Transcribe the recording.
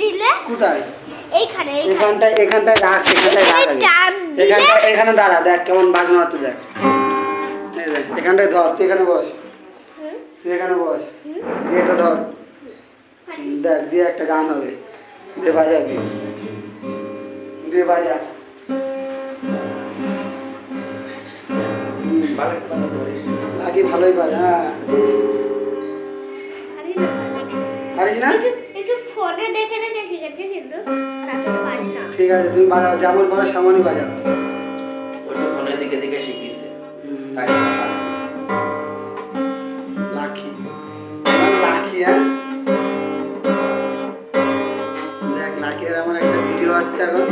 দিলে কোথায়? এইখানে এখানটায় রাখ, এখানে দাঁড়া, দেখ কেমন বাজনা হচ্ছে, দেখ এখানটায় ধর, তুই এখানে বস, তুই এখানে বস, দিয়ে এটা ধর, দেখ দিয়ে একটা গান হবে, দিয়ে বাজাবি, দিয়ে বাজা। লাগি ভালোই বাজা। হ্যাঁ পারিস না? একটু ফোনে দেখে দেখে শিখেছি কিন্তু তাতে তো পারি না। ঠিক আছে, তুমি বাজাও, যেমন পারো সেমনই বাজাও। ওটা ফোনে দিকে দিকে শিখিছে। তাই লাকি লাকি, হ্যাঁ দেখ লাকির আমার একটা ভিডিও হচ্ছে এখন।